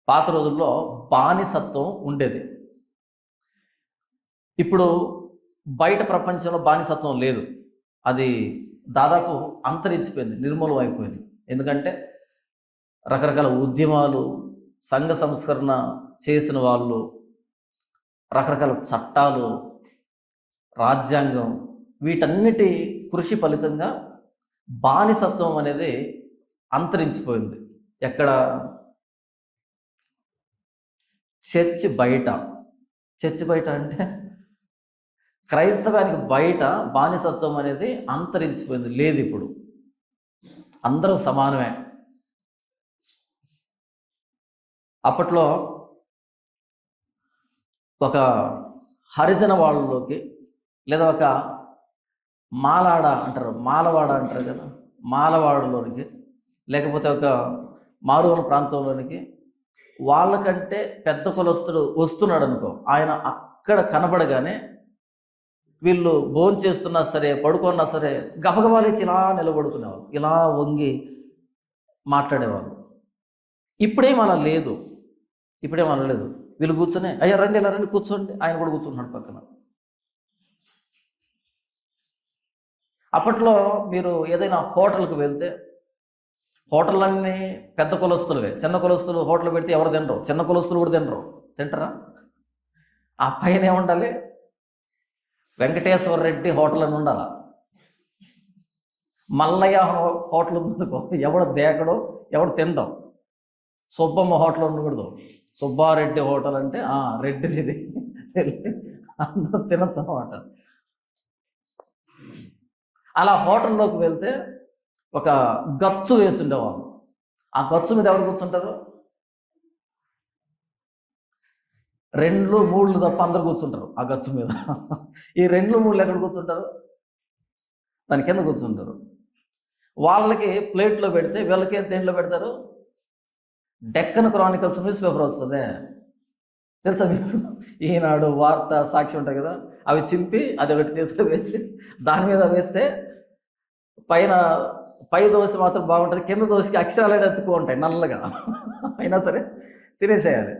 పాత రోజుల్లో బానిసత్వం ఉండేది. ఇప్పుడు బయట ప్రపంచంలో బానిసత్వం లేదు. అది దాదాపు అంతరించిపోయింది, నిర్మూలం అయిపోయింది. ఎందుకంటే రకరకాల ఉద్యమాలు, సంఘ సంస్కరణ చేసిన వాళ్ళు, రకరకాల చట్టాలు, రాజ్యాంగం, వీటన్నిటి కృషి ఫలితంగా బానిసత్వం అనేది అంతరించిపోయింది. ఎక్కడ? చర్చి బయట. చర్చి బయట అంటే క్రైస్తవానికి బయట బానిసత్వం అనేది అంతరించిపోయింది, లేదు. ఇప్పుడు అందరూ సమానమే. అప్పట్లో ఒక హరిజన వాళ్ళలోకి, లేదా ఒక మాలాడ అంటారు, మాలవాడ అంటారు కదా, మాలవాడలోనికి, లేకపోతే ఒక మారుమూల ప్రాంతంలోనికి వాళ్ళకంటే పెద్ద కులస్తుడు వస్తున్నాడు అనుకో, ఆయన అక్కడ కనబడగానే వీళ్ళు భోజనం చేస్తున్నా సరే, పడుకున్నా సరే గబగబా లేచి ఇలా నిలబడుకునేవాళ్ళు, ఇలా వంగి మాట్లాడేవాళ్ళు. ఇప్పుడేం అలా లేదు. వీళ్ళు కూర్చొని, అయ్యా రండి, ఇలా రండి, కూర్చోండి, ఆయన కూడా కూర్చుంటున్నాడు పక్కన. అప్పట్లో మీరు ఏదైనా హోటల్కి వెళ్తే, హోటళ్ళన్నీ పెద్ద కులస్తులువే, చిన్న కులస్తులు హోటల్ పెడితే ఎవరు తినరు, చిన్న కులస్తులు కూడా తినరు. తింటారా? ఆ పైన ఏముండాలి? వెంకటేశ్వర రెడ్డి హోటల్ అని ఉండాల. మల్లయ్య హోటల్ ఉందనుకో, ఎవడు దేకడు, ఎవడు తినడం. సుబ్బమ్మ హోటల్ ఉండకూడదు, సుబ్బారెడ్డి హోటల్ అంటే రెడ్డిది, అందరూ తినచ్చు అన్నమాట. అలా హోటల్లోకి వెళ్తే ఒక గచ్చు వేసి ఉండేవాళ్ళు. ఆ గచ్చు మీద ఎవరు కూర్చుంటారు? 2, 3 తప్ప అందరు కూర్చుంటారు ఆ గచ్చు మీద. ఈ 2, 3 ఎక్కడ కూర్చుంటారు? దాని కింద కూర్చుంటారు. వాళ్ళకి ప్లేట్లో పెడితే వీళ్ళకి దేంట్లో పెడతారు? డెక్కన్ క్రానికల్స్ న్యూస్ పేపర్ వస్తుంది, తెలుసా మీకు? ఈనాడు, వార్త, సాక్షి ఉంటాయి కదా, అవి చింపి అది ఒకటి చేతిలో వేసి దాని మీద వేస్తే పై దోశ మాత్రం బాగుంటుంది, కింద దోశకి అక్షరాలు ఎత్తుకు ఉంటాయి నల్లగా, అయినా సరే తినేసేయాలి.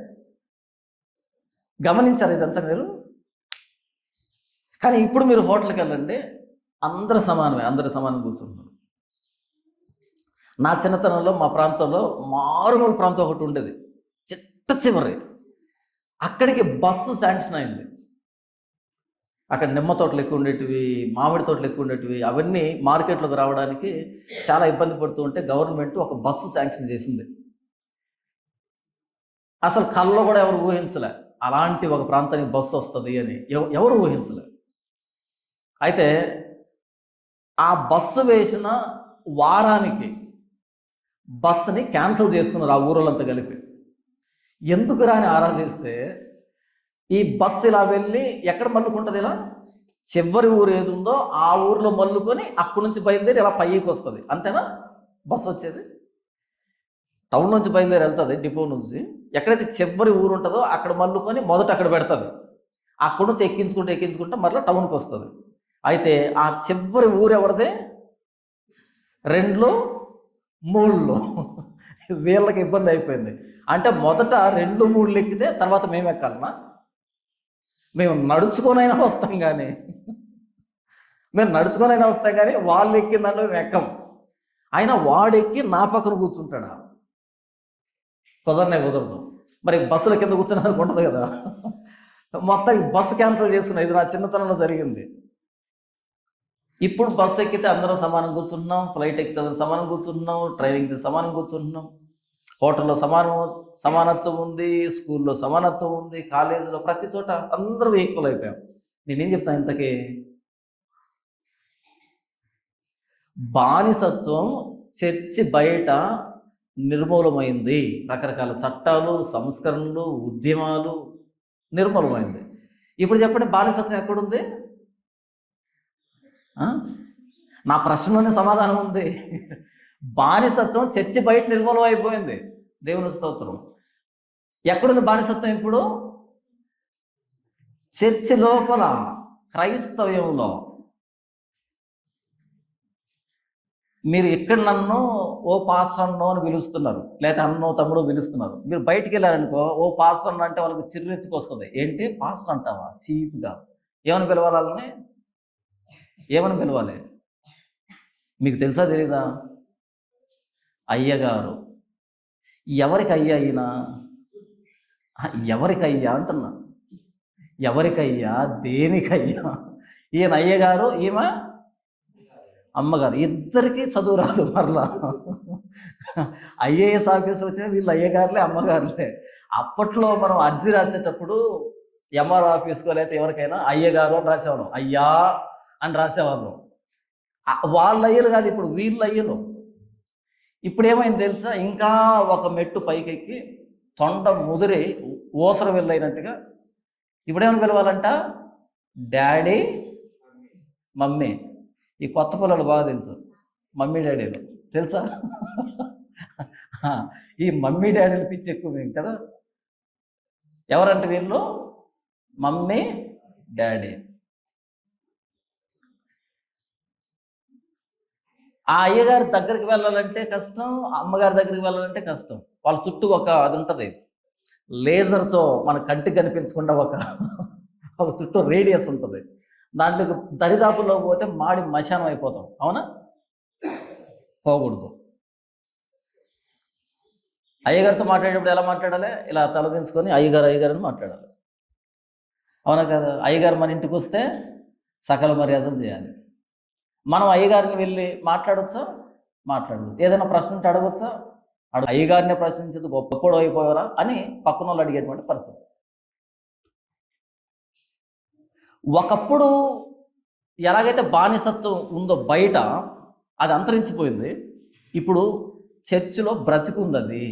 గమనించారు ఇదంతా మీరు? కానీ ఇప్పుడు మీరు హోటల్కి వెళ్ళండి, అందరూ సమానమే, అందరూ సమానం కూర్చుంటున్నారు. నా చిన్నతనంలో మా ప్రాంతంలో మారుమూల ప్రాంతం ఒకటి ఉండేది, చిట్ట చివరి. అక్కడికి బస్సు శాంక్షన్ అయింది. అక్కడ నిమ్మ తోటలు ఎక్కువ ఉండేటివి, మామిడి తోటలు ఎక్కువ ఉండేటివి. అవన్నీ మార్కెట్లోకి రావడానికి చాలా ఇబ్బంది పడుతూ ఉంటే గవర్నమెంట్ ఒక బస్సు శాంక్షన్ చేసింది. అసలు కల్లో కూడా ఎవరు ఊహించలే అలాంటి ఒక ప్రాంతానికి బస్సు వస్తుంది అని, ఎవరు ఊహించలే. అయితే ఆ బస్సు వేసిన వారానికి బస్సుని క్యాన్సిల్ చేస్తున్నారు ఆ ఊరోళ్ళంతా కలిపి. ఎందుకు రాని ఆరాధిస్తే, ఈ బస్సు ఇలా వెళ్ళి ఎక్కడ మల్లుకుంటుంది? ఇలా చివరి ఊరు ఏది ఉందో ఆ ఊరిలో మల్లుకొని అక్కడి నుంచి బయలుదేరి ఇలా పైకి వస్తుంది, అంతేనా? బస్సు వచ్చేది టౌన్ నుంచి బయలుదేరి వెళ్తుంది, డిపో నుంచి. ఎక్కడైతే చివరి ఊరు ఉంటుందో అక్కడ మల్లుకొని మొదట అక్కడ పెడుతుంది, అక్కడి నుంచి ఎక్కించుకుంటే మరలా టౌన్కి వస్తుంది. అయితే ఆ చివరి ఊరు ఎవరిదే? 2, 3 వీళ్ళకి ఇబ్బంది అయిపోయింది. అంటే మొదట 2, 3 ఎక్కితే తర్వాత మేము ఎక్కాలన్నా? మేము నడుచుకొనైనా వస్తాం కానీ వాళ్ళు ఎక్కిన దాంట్లో మేము ఎక్కం. అయినా వాడెక్కి నా పక్కన కూర్చుంటాడా? కుదరదు. మరి బస్సుల కింద కూర్చున్నానికి ఉంటుంది కదా. మొత్తం బస్సు క్యాన్సిల్ చేసుకున్నాం. ఇది నా చిన్నతనంలో జరిగింది. ఇప్పుడు బస్సు ఎక్కితే అందరూ సమానం కూర్చుంటున్నాం, ఫ్లైట్ ఎక్కితే సమానం కూర్చుంటున్నాం, ట్రైన్ ఎక్కితే సమానం కూర్చుంటున్నాం, హోటల్లో సమానత్వం ఉంది, స్కూల్లో సమానత్వం ఉంది, కాలేజీలో, ప్రతి చోట అందరూ ఈక్వల్ అయిపోయాం. నేనేం చెప్తాను ఇంతకీ? బానిసత్వం చర్చి బయట నిర్మూలమైంది. రకరకాల చట్టాలు, సంస్కరణలు, ఉద్యమాలు నిర్మూలమైంది. ఇప్పుడు చెప్పండి, బానిసత్వం ఎక్కడుంది? నా ప్రశ్నలోనే సమాధానం ఉంది. బానిసత్వం చర్చి బయట నిర్మూలం అయిపోయింది. దేవుని స్తోత్రం. ఎక్కడుంది బానిసత్వం ఇప్పుడు? చర్చి లోపల, క్రైస్తవ్యంలో. మీరు ఇక్కడ నన్ను ఓ పాస్టర్ అన్నో అని పిలుస్తున్నారు, లేకపోతే అన్నో తమ్ముడు పిలుస్తున్నారు. మీరు బయటికి వెళ్ళారనుకో, ఓ పాస్టర్ అన్న అంటే వాళ్ళకి చిర్రెత్తుకు వస్తుంది. ఏంటి పాస్టర్ అంటావా చీప్గా? ఏమని పిలవాలి వాళ్ళని? ఏమని పిలవాలి? మీకు తెలుసా తెలీదా? అయ్యగారు. ఎవరికి అయ్యా ఈయన? ఎవరికయ్యా అంటున్నా, ఎవరికయ్యా, దేనికయ్యా? ఈయన అయ్యగారు, ఈమె అమ్మగారు. ఇద్దరికి చదువు రాదు. మరలా ఐఏఎస్ ఆఫీసర్ వచ్చిన వీళ్ళు అయ్యగారులే అమ్మగారులే. అప్పట్లో మనం అర్జీ రాసేటప్పుడు ఎంఆర్ ఆఫీస్కో లేకపోతే ఎవరికైనా అయ్యగారు అని రాసేవాళ్ళం, అయ్యా అని రాసేవాళ్ళం. వాళ్ళ అయ్యలు కాదు, ఇప్పుడు వీళ్ళు అయ్యలు. ఇప్పుడు ఏమైంది తెలుసా? ఇంకా ఒక మెట్టు పైకెక్కి తొండ ముదిరి ఓసర వెళ్ళైనట్టుగా ఇప్పుడేమని పిలవాలంట? Daddy, mummy. ఈ కొత్త పిల్లలు బాగా తెలుసు, మమ్మీ డాడీలు తెలుసా? ఈ మమ్మీ డాడీలు పిచ్చి ఎక్కువ కదా. ఎవరంటే వీళ్ళు? Mummy daddy. ఆ అయ్యగారి దగ్గరికి వెళ్ళాలంటే కష్టం, అమ్మగారి దగ్గరికి వెళ్ళాలంటే కష్టం. వాళ్ళ చుట్టూ అది ఉంటుంది, లేజర్తో మన కంటికి కనిపించకుండా ఒక చుట్టూ రేడియస్ ఉంటుంది. దాంట్లోకి దరిదాపుల్లో పోతే మాడి మశానం అయిపోతాం. అవునా? పోకూడదు. అయ్యగారితో మాట్లాడేటప్పుడు ఎలా మాట్లాడాలి? ఇలా తలదించుకొని అయ్యగారు అయ్యగారు అని మాట్లాడాలి. అవునా కదా? అయ్యగారు మన ఇంటికి వస్తే సకల మర్యాదలు చేయాలి. మనం అయ్యగారిని వెళ్ళి మాట్లాడవచ్చా? మాట్లాడదు. ఏదైనా ప్రశ్న ఉంటే అడగవచ్చా? అయ్యగారిని ప్రశ్నించేది గొప్పడు అయిపోయారా అని పక్కన వాళ్ళు అడిగేటువంటి పరిస్థితి. ఒకప్పుడు ఎలాగైతే బానిసత్వం ఉందో బయట, అది అంతరించిపోయింది. ఇప్పుడు చర్చిలో బ్రతికుంది. అది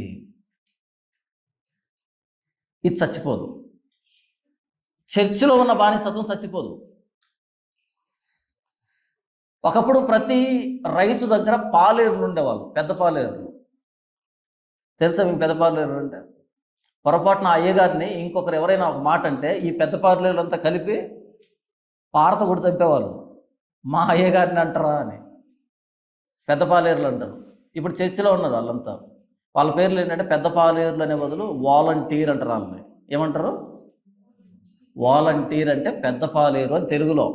ఇది చచ్చిపోదు. చర్చిలో ఉన్న బానిసత్వం చచ్చిపోదు. ఒకప్పుడు ప్రతి రైతు దగ్గర పాలేరులు ఉండేవాళ్ళు, పెద్ద పాలేరులు. తెలుసా మీకు పెద్ద పాలేరులు అంటే? పొరపాటున అయ్యగారిని ఇంకొకరు ఎవరైనా ఒక మాట అంటే ఈ పెద్ద పాలేరులు అంతా కలిపి పారత కూడా చంపేవాళ్ళు. మా అయ్యగారిని అంటారా అని పెద్ద పాలేరులు అంటారు. ఇప్పుడు చర్చిలో ఉన్నారు వాళ్ళంతా. వాళ్ళ పేర్లు ఏంటంటే పెద్ద పాలేరులు అనే బదులు వాలంటీర్ అంటారు వాళ్ళని. ఏమంటారు? వాలంటీర్ అంటే పెద్ద పాలేరు అని తెలుగులో.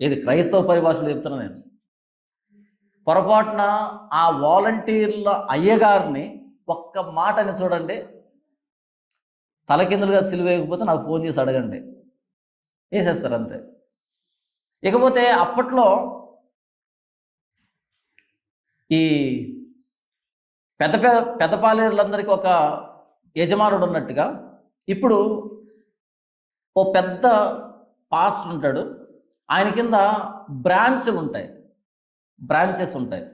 ఇది క్రైస్తవ పరిభాషలో చెప్తున్నా నేను. పొరపాటున ఆ వాలంటీర్ల అయ్యగారిని ఒక్క మాటని చూడండి, తలకిందులుగా సిలువేయకపోతే నాకు ఫోన్ చేసి అడగండి, వేసేస్తారు అంతే. ఇకపోతే అప్పట్లో ఈ పెద్ద పాలేరులందరికీ ఒక యజమానుడు ఉన్నట్టుగా ఇప్పుడు ఓ పెద్ద పాస్టర్ ఉంటాడు, ఆయన కింద బ్రాంచ్లు ఉంటాయి, బ్రాంచెస్ ఉంటాయి.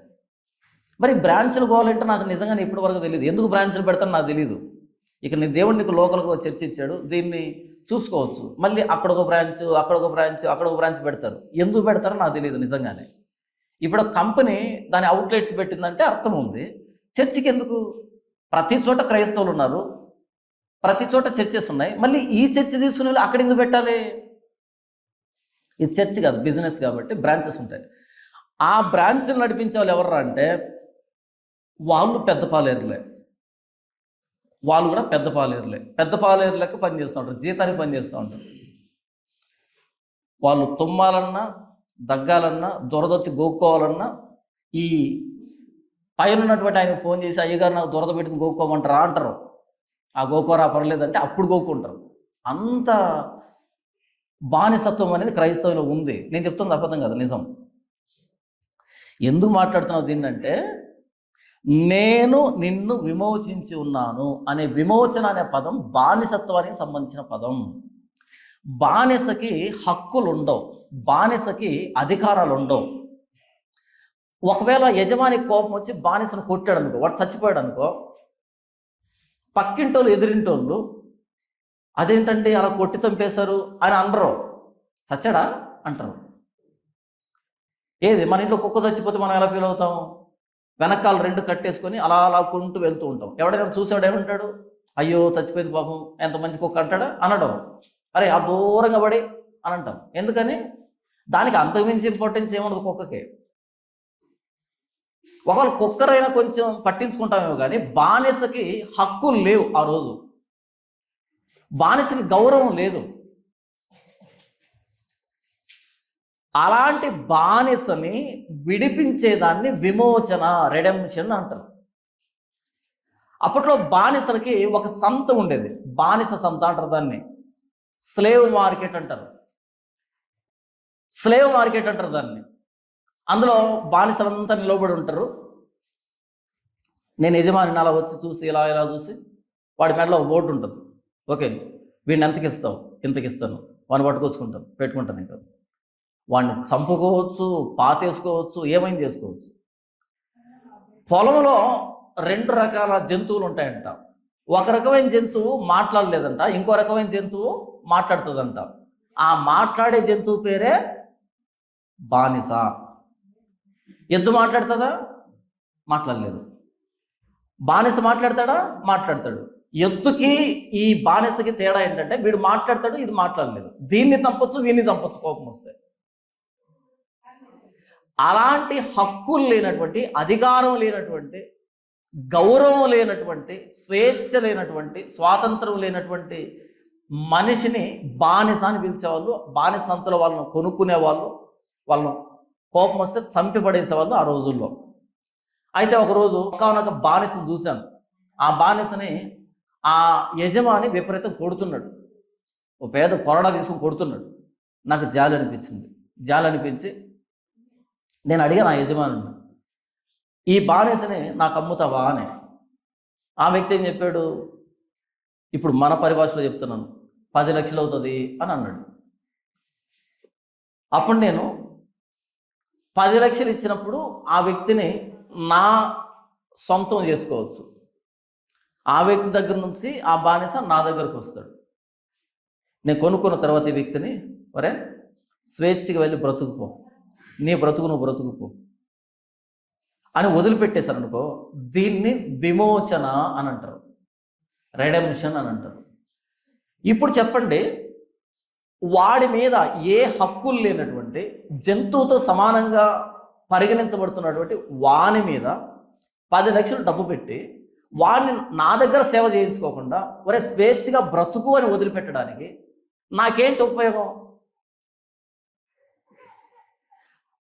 మరి బ్రాంచ్లు కావాలంటే నాకు నిజంగానే ఇప్పటి వరకు తెలియదు. ఎందుకు బ్రాంచ్లు పెడతాను నాకు తెలియదు. ఇక నీ దేవుడు నీకు లోకల్గా చర్చ ఇచ్చాడు, దీన్ని చూసుకోవచ్చు. మళ్ళీ అక్కడొక బ్రాంచ్, అక్కడొక బ్రాంచ్, అక్కడొక బ్రాంచ్ పెడతారు. ఎందుకు పెడతారో నాకు తెలియదు నిజంగానే. ఇప్పుడు కంపెనీ దాని అవుట్లెట్స్ పెట్టిందంటే అర్థం ఉంది. చర్చికి ఎందుకు? ప్రతి చోట క్రైస్తవులు ఉన్నారు, ప్రతి చోట చర్చెస్ ఉన్నాయి. మళ్ళీ ఈ చర్చ్ తీసుకుని వెళ్ళి అక్కడ ఎందుకు పెట్టాలి? ఇది చర్చ్ కాదు, బిజినెస్ కాబట్టి బ్రాంచెస్ ఉంటాయి. ఆ బ్రాంచ్లు నడిపించే వాళ్ళు ఎవర్రా అంటే వాళ్ళు పెద్ద పాలేరులే. వాళ్ళు కూడా పెద్ద పాలేరులే. పెద్ద పాలేరులకు పనిచేస్తూ ఉంటారు, జీతానికి పనిచేస్తూ ఉంటారు. వాళ్ళు తుమ్మాలన్నా, దగ్గాలన్నా, దొరదొచ్చి గోక్కోవాలన్నా ఈ పైన ఉన్నటువంటి ఆయనకు ఫోన్ చేసి అయ్యగారు నాకు దొరద పెట్టుకుని గోక్కోమంటారా అంటారు. ఆ గోకోరా పర్లేదంటే అప్పుడు గోక్కుంటారు. అంత బానిసత్వం అనేది క్రైస్తవులో ఉంది. నేను చెప్తున్నది అబద్ధం కాదు, నిజం. ఎందుకు మాట్లాడుతున్నావు దీన్నంటే, నేను నిన్ను విమోచించి ఉన్నాను అనే విమోచన అనే పదం బానిసత్వానికి సంబంధించిన పదం. బానిసకి హక్కులు ఉండవు, బానిసకి అధికారాలు ఉండవు. ఒకవేళ యజమానికి కోపం వచ్చి బానిసను కొట్టాడు అనుకో, వాడు చచ్చిపోయాడు అనుకో, పక్కింటోళ్ళు ఎదిరింటోళ్ళు అదేంటంటే అలా కొట్టి చంపేశారు అని అనరు. చచ్చాడా అంటారు. ఏది మన ఇంట్లో కుక్క చచ్చిపోతే మనం ఎలా ఫీల్ అవుతాం? వెనకాల రెండు కట్టేసుకొని అలా అలా కొంటూ వెళ్తూ ఉంటాం. ఎవడైనా చూసాడు ఏమంటాడు? అయ్యో చచ్చిపోయింది పాపం, ఎంత మంచి కుక్క అంటాడా? అనడం. అరే ఆ దూరంగా పడి అని అంటాం. ఎందుకని? దానికి అంతకుమించి ఇంపార్టెన్స్ ఏమన్నది కుక్కకే. ఒకవేళ కుక్కరైనా కొంచెం పట్టించుకుంటామేమో కానీ బానిసకి హక్కులు లేవు. ఆ రోజు బానిసకి గౌరవం లేదు. అలాంటి బానిసని విడిపించేదాన్ని విమోచన, రెడెంప్షన్ అంటారు. అప్పట్లో బానిసలకి ఒక సంత ఉండేది, బానిస సంత అంటారు దాన్ని. స్లేవ్ మార్కెట్ అంటారు. స్లేవ్ మార్కెట్ అంటారు దాన్ని. అందులో బానిసలంతా నిలబడి ఉంటారు. నేను యజమానిని అలా వచ్చి చూసి ఇలా ఇలా చూసి, వాడి మెడలో బోర్డు ఉంటుంది. ఓకే, వీడిని ఎంతకి ఇస్తావు? ఇంతకి ఇస్తాను. వాడిని పట్టుకొచ్చుకుంటాను, పెట్టుకుంటాను. ఇంకా వాడిని చంపుకోవచ్చు, పాతేసుకోవచ్చు, ఏమైనా చేసుకోవచ్చు. పొలంలో 2 రకాల జంతువులు ఉంటాయంట. ఒక రకమైన జంతువు మాట్లాడలేదంట, ఇంకో రకమైన జంతువు మాట్లాడుతుందంట. ఆ మాట్లాడే జంతువు పేరే బానిస. ఎద్దు మాట్లాడుతుందా? మాట్లాడలేదు. బానిస మాట్లాడతాడా? మాట్లాడతాడు. ఎద్దుకి ఈ బానిసకి తేడా ఏంటంటే, వీడు మాట్లాడతాడు, ఇది మాట్లాడలేదు. దీన్ని చంపొచ్చు, వీడిని చంపొచ్చు కోపం వస్తే. అలాంటి హక్కులు లేనటువంటి, అధికారం లేనటువంటి, గౌరవం లేనటువంటి, స్వేచ్ఛ లేనటువంటి, స్వాతంత్రం లేనటువంటి మనిషిని బానిస అని పిలిచేవాళ్ళు. బానిస సంతలో వాళ్ళను కొనుక్కునేవాళ్ళు, వాళ్ళను కోపం వస్తే చంపి పడేసేవాళ్ళు ఆ రోజుల్లో. అయితే ఒకరోజు ఒక బానిసను చూశాను. ఆ బానిసని ఆ యజమాని విపరీతం కొడుతున్నాడు. ఓ పేద కొరడా తీసుకుని కొడుతున్నాడు. నాకు జాలి అనిపించింది. జాలి అనిపించి నేను అడిగాను ఆ యజమానిని, ఈ బానిసని నాకు అమ్ముతావా అని. ఆ వ్యక్తి ఏం చెప్పాడు, ఇప్పుడు మన పరిభాషలో చెప్తున్నాను, 10 లక్షలు అవుతుంది అని అన్నాడు. అప్పుడు నేను 10 లక్షలు ఇచ్చినప్పుడు ఆ వ్యక్తిని నా సొంతం చేసుకోవచ్చు. ఆ వ్యక్తి దగ్గర నుంచి ఆ బానిస నా దగ్గరకు వస్తాడు. నేను కొనుక్కున్న తర్వాత ఈ వ్యక్తిని, ఒరే స్వేచ్ఛగా వెళ్ళి బ్రతుకుపో, నీ బ్రతుకు నువ్వు బ్రతుకుపో అని వదిలిపెట్టేశారు అనుకో, దీన్ని విమోచన అని అంటారు, రెడెంప్షన్ అని అంటారు. ఇప్పుడు చెప్పండి, వాడి మీద ఏ హక్కులు లేనటువంటి, జంతువుతో సమానంగా పరిగణించబడుతున్నటువంటి వాని మీద 10 లక్షలు డబ్బు పెట్టి వాడిని నా దగ్గర సేవ చేయించుకోకుండా ఒరే స్వేచ్ఛగా బ్రతుకు అని వదిలిపెట్టడానికి నాకేంటి ఉపయోగం?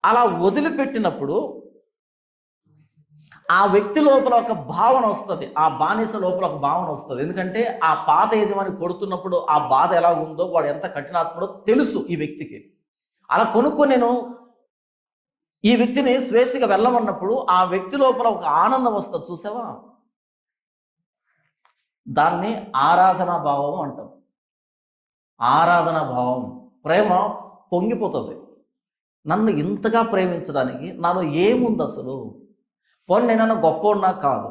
అలా వదిలిపెట్టినప్పుడు ఆ వ్యక్తి లోపల ఒక భావన వస్తుంది, ఆ బానిస లోపల ఒక భావన వస్తుంది. ఎందుకంటే ఆ పాత యజమాని కొడుతున్నప్పుడు ఆ బాధ ఎలా ఉందో, వాడు ఎంత కఠినాత్ముడో తెలుసు ఈ వ్యక్తికి. అలా కొనుక్కొని నేను ఈ వ్యక్తిని స్వేచ్ఛగా వెళ్ళమన్నప్పుడు ఆ వ్యక్తి లోపల ఒక ఆనందం వస్తుంది, చూసావా? దాన్ని ఆరాధనా భావం అంటాం. ఆరాధనా భావం, ప్రేమ పొంగిపోతుంది. నన్ను ఇంతగా ప్రేమించడానికి నాలో ఏముంది అసలు? పోనీ నేనన్నా గొప్పవాడినా కాదు,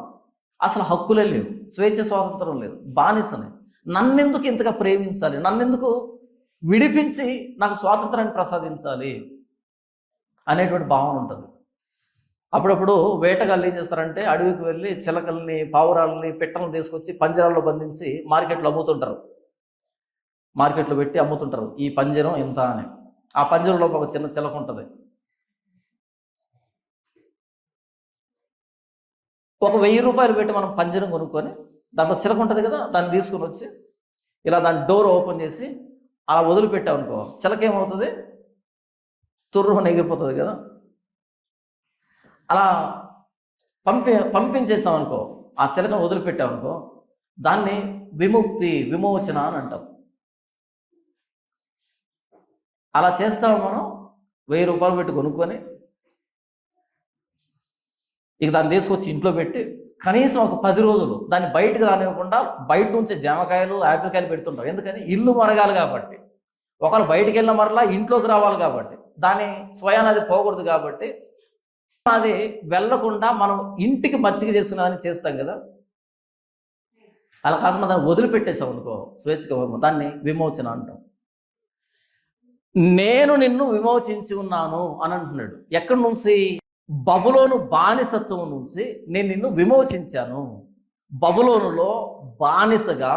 అసలు హక్కులే లేవు, స్వేచ్ఛ స్వాతంత్రం లేదు, బానిసని. నన్నెందుకు ఇంతగా ప్రేమించాలి? నన్నెందుకు విడిపించి నాకు స్వాతంత్రాన్ని ప్రసాదించాలి అనేటువంటి భావన ఉంటుంది. అప్పుడప్పుడు వేటగాళ్ళు ఏం చేస్తారంటే, అడవికి వెళ్ళి చిలకల్ని, పావురాలని, పిట్టలను తీసుకొచ్చి పంజరాల్లో బంధించి మార్కెట్లో అమ్ముతుంటారు. మార్కెట్లో పెట్టి అమ్ముతుంటారు, ఈ పంజరం ఎంత అని. ఆ పంజరంలో ఒక చిన్న చిలక ఉంటుంది. ఒక 1000 రూపాయలు పెట్టి మనం పంజరం కొనుక్కొని, దాంట్లో చిలక ఉంటుంది కదా, దాన్ని తీసుకుని వచ్చి ఇలా దాని డోర్ ఓపెన్ చేసి అలా వదిలిపెట్టామనుకో, చిలక ఏమవుతుంది? తుర్రుని ఎగిరిపోతుంది కదా. అలా పంపించేసామనుకో, ఆ చిలకను వదిలిపెట్టామనుకో, దాన్ని విముక్తి, విమోచన అని అంటాం. అలా చేస్తాము మనం. 1000 రూపాయలు పెట్టి కొనుక్కొని ఇక దాన్ని తీసుకొచ్చి ఇంట్లో పెట్టి కనీసం ఒక 10 రోజులు దాన్ని బయటకు రానివ్వకుండా, బయట నుంచి జామకాయలు, యాపిల్ కాయలు పెడుతుంటాం. ఎందుకని? ఇల్లు మరగాలి కాబట్టి. ఒకవేళ బయటికి వెళ్ళిన మరలా ఇంట్లోకి రావాలి కాబట్టి, దాని స్వయాన్ని అది పోకూడదు కాబట్టి, అది వెళ్లకుండా మనం ఇంటికి మచ్చిక చేసుకునేదాన్ని చేస్తాం కదా. అలా కాకుండా దాన్ని వదిలిపెట్టేసాం అనుకో, స్వేచ్ఛగా, దాన్ని విమోచన అంటాం. నేను నిన్ను విమోచించి ఉన్నాను అని అంటున్నాడు. ఎక్కడి నుంచి? బబులోను బానిసత్వం నుంచి నేను నిన్ను విమోచించాను. బబులోనులో బానిసగా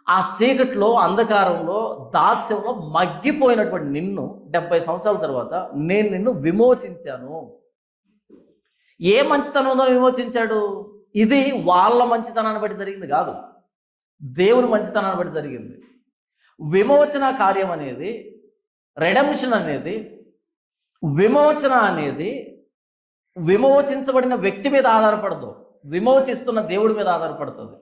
ఆ చీకట్లో, అంధకారంలో, దాస్యంలో మగ్గిపోయినటువంటి నిన్ను 70 సంవత్సరాల తర్వాత నేను నిన్ను విమోచించాను. ఏ మంచితనంలో విమోచించాడు? ఇది వాళ్ళ మంచితనాన్ని బట్టి జరిగింది కాదు, దేవుని మంచితనాన్ని బట్టి జరిగింది. విమోచన కార్యం అనేది, రెడెంప్షన్ అనేది, విమోచన అనేది విమోచించబడిన వ్యక్తి మీద ఆధారపడదు, విమోచిస్తున్న దేవుడి మీద ఆధారపడుతుంది.